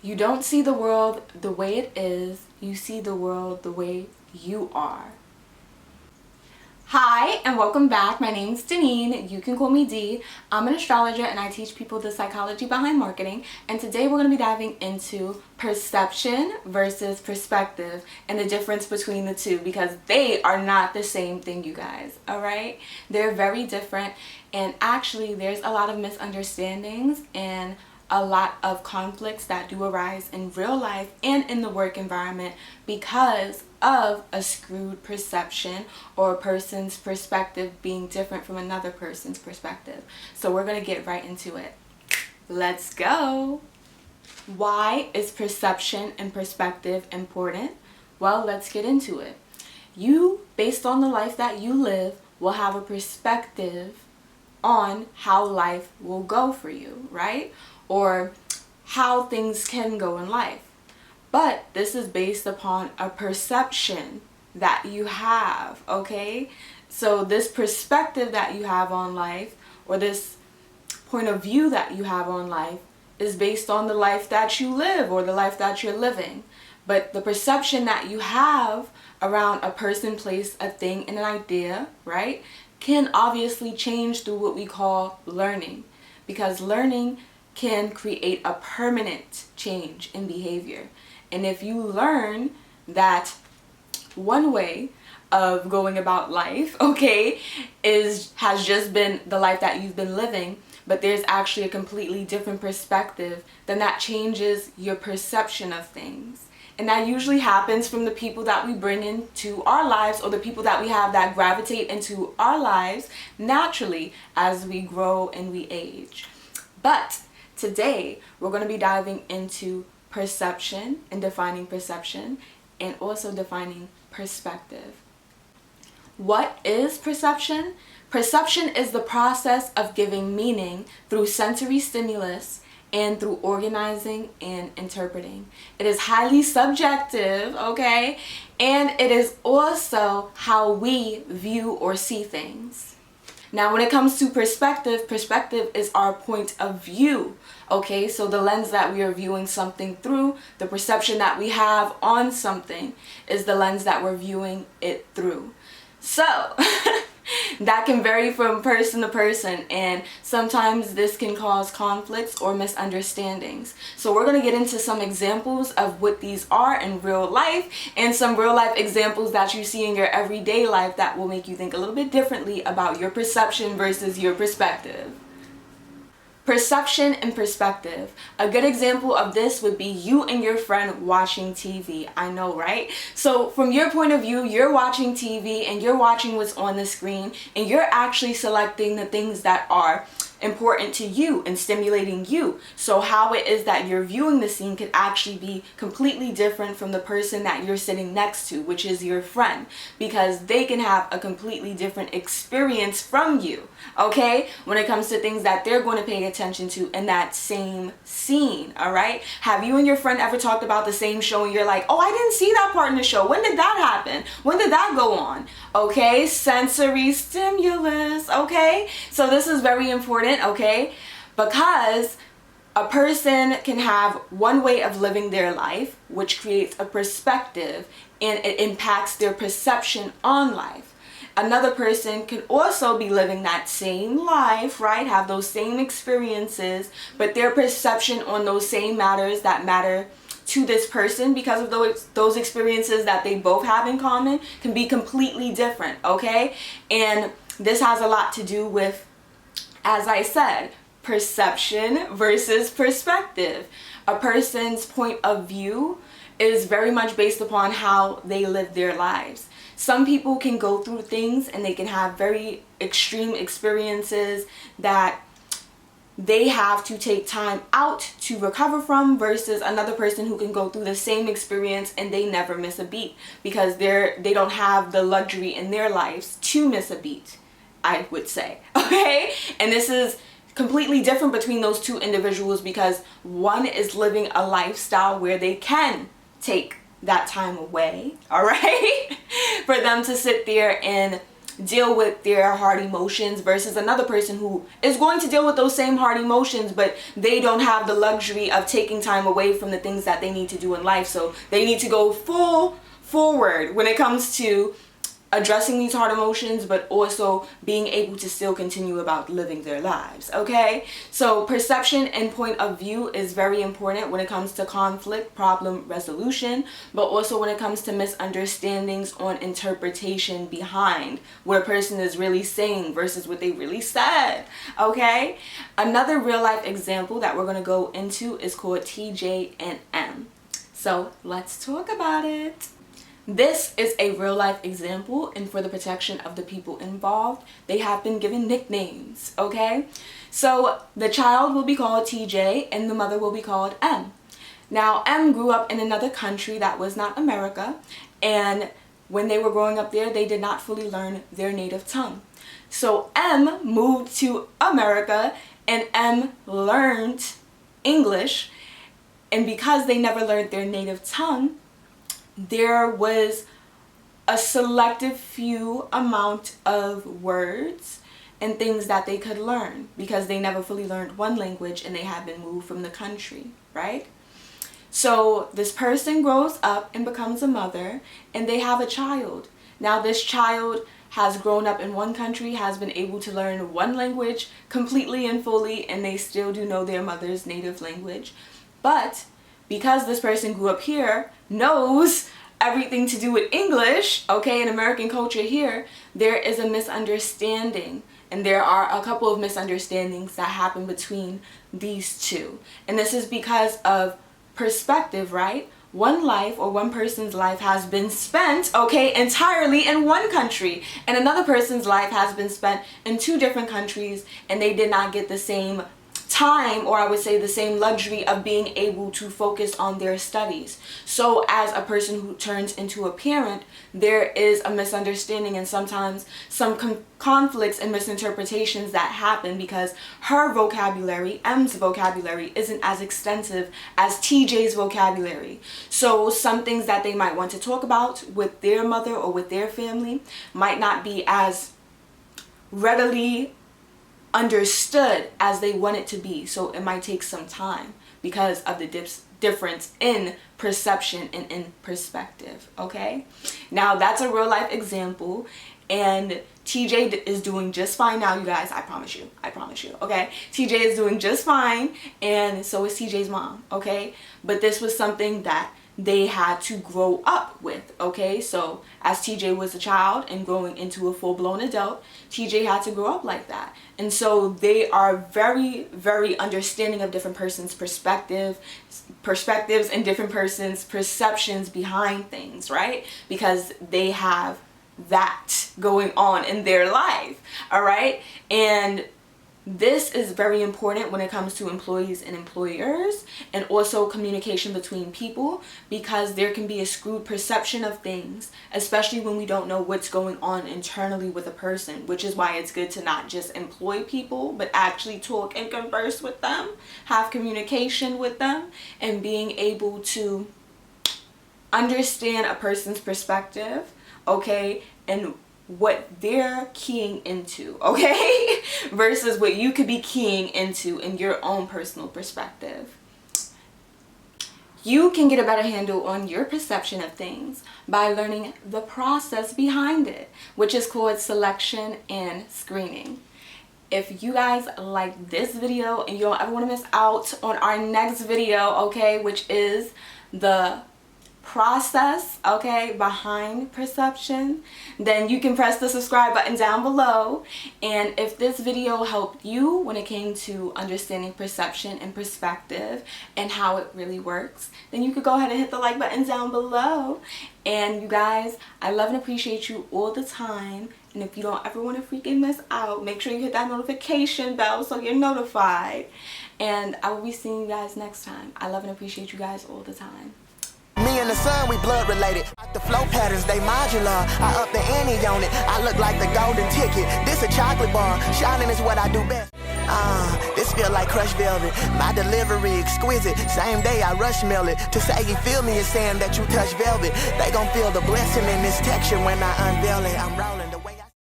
You don't see the world the way it is, you see the world the way you are. Hi, and welcome back. My name's Deneen. You can call me Dee. I'm an astrologer and I teach people the psychology behind marketing. And today we're going to be diving into perception versus perspective and the difference between the two, because they are not the same thing, you guys. Alright? They're very different, and actually there's a lot of misunderstandings and a lot of conflicts that do arise in real life and in the work environment because of a skewed perception or a person's perspective being different from another person's perspective. So we're going to get right into it. Let's go. Why is perception and perspective important? Well, let's get into it. You, based on the life that you live, will have a perspective on how life will go for you, right? Or how things can go in life. But this is based upon a perception that you have, okay? So this perspective that you have on life, or this point of view that you have on life, is based on the life that you live or the life that you're living. But the perception that you have around a person, place, a thing, and an idea, right, can obviously change through what we call learning. Because learning can create a permanent change in behavior. And if you learn that one way of going about life, okay, has just been the life that you've been living, but there's actually a completely different perspective, then that changes your perception of things. And that usually happens from the people that we bring into our lives, or the people that we have that gravitate into our lives naturally as we grow and we age. But today, we're going to be diving into perception and defining perception, and also defining perspective. What is perception? Perception is the process of giving meaning through sensory stimulus and through organizing and interpreting. It is highly subjective, okay? And it is also how we view or see things. Now, when it comes to perspective, perspective is our point of view, okay? So the lens that we are viewing something through, the perception that we have on something is the lens that we're viewing it through. So, that can vary from person to person, and sometimes this can cause conflicts or misunderstandings. So we're going to get into some examples of what these are in real life, and some real life examples that you see in your everyday life that will make you think a little bit differently about your perception versus your perspective. Perception and perspective. A good example of this would be you and your friend watching TV. I know, right? So from your point of view, you're watching TV and you're watching what's on the screen, and you're actually selecting the things that are important to you and stimulating you. So how it is that you're viewing the scene could actually be completely different from the person that you're sitting next to, which is your friend, because they can have a completely different experience from you, okay, when it comes to things that they're going to pay attention to in that same scene. All right, have you and your friend ever talked about the same show and you're like, oh, I didn't see that part in the show, when did that happen, when did that go on? Okay, sensory stimulus. Okay, so this is very important, okay, because a person can have one way of living their life, which creates a perspective, and it impacts their perception on life. Another person could also be living that same life, right, have those same experiences, but their perception on those same matters that matter to this person, because of those experiences that they both have in common, can be completely different, okay? And this has a lot to do with, as I said, perception versus perspective. A person's point of view is very much based upon how they live their lives. Some people can go through things and they can have very extreme experiences that they have to take time out to recover from, versus another person who can go through the same experience and they never miss a beat, because they don't have the luxury in their lives to miss a beat, I would say, okay? And this is completely different between those two individuals, because one is living a lifestyle where they can take that time away, all right, for them to sit there and deal with their hard emotions versus another person who is going to deal with those same hard emotions, but they don't have the luxury of taking time away from the things that they need to do in life. So they need to go full forward when it comes to addressing these hard emotions, but also being able to still continue about living their lives. Okay, so perception and point of view is very important when it comes to conflict problem resolution, but also when it comes to misunderstandings on interpretation behind what a person is really saying versus what they really said. Okay, another real life example that we're going to go into is called TJ and M. So let's talk about it. This is a real life example, and for the protection of the people involved, they have been given nicknames, okay? So the child will be called TJ and the mother will be called M. Now, M grew up in another country that was not America, and when they were growing up there, they did not fully learn their native tongue. So M moved to America and M learned English, and because they never learned their native tongue, there was a selective few amount of words and things that they could learn because they never fully learned one language and they had been moved from the country, right? So this person grows up and becomes a mother and they have a child. Now this child has grown up in one country, has been able to learn one language completely and fully, and they still do know their mother's native language. But because this person grew up here, knows everything to do with English, okay, in American culture here, there is a misunderstanding. And there are a couple of misunderstandings that happen between these two. And this is because of perspective, right? One life or one person's life has been spent, okay, entirely in one country. And another person's life has been spent in two different countries, and they did not get the same time, or I would say the same luxury of being able to focus on their studies. So as a person who turns into a parent, there is a misunderstanding and sometimes some conflicts and misinterpretations that happen because her vocabulary, M's vocabulary, isn't as extensive as TJ's vocabulary. So some things that they might want to talk about with their mother or with their family might not be as readily understood as they want it to be. So it might take some time because of the difference in perception and in perspective. Okay, now that's a real life example, and TJ is doing just fine now, you guys. I promise you, okay? TJ is doing just fine, and so is TJ's mom, okay? But this was something that they had to grow up with, okay? So as TJ was a child and growing into a full-blown adult, TJ had to grow up like that. And so they are very, very understanding of different person's perspectives and different person's perceptions behind things, right? Because they have that going on in their life, all right? And this is very important when it comes to employees and employers, and also communication between people, because there can be a skewed perception of things, especially when we don't know what's going on internally with a person, which is why it's good to not just employ people, but actually talk and converse with them, have communication with them, and being able to understand a person's perspective, okay, and what they're keying into, okay, versus what you could be keying into in your own personal perspective. You can get a better handle on your perception of things by learning the process behind it, which is called selection and screening. If you guys like this video and you don't ever want to miss out on our next video, okay, which is the process, okay, behind perception, then you can press the subscribe button down below. And if this video helped you when it came to understanding perception and perspective and how it really works, then you could go ahead and hit the like button down below. And you guys, I love and appreciate you all the time. And if you don't ever want to freaking miss out, make sure you hit that notification bell so you're notified. And I will be seeing you guys next time. I love and appreciate you guys all the time. Me and the sun, we blood related. The flow patterns, they modular. I up the ante on it. I look like the golden ticket. This a chocolate bar. Shining is what I do best. This feel like crushed velvet. My delivery exquisite. Same day I rush mail it. To say you feel me is saying that you touch velvet. They gon' feel the blessing in this texture when I unveil it. I'm rolling.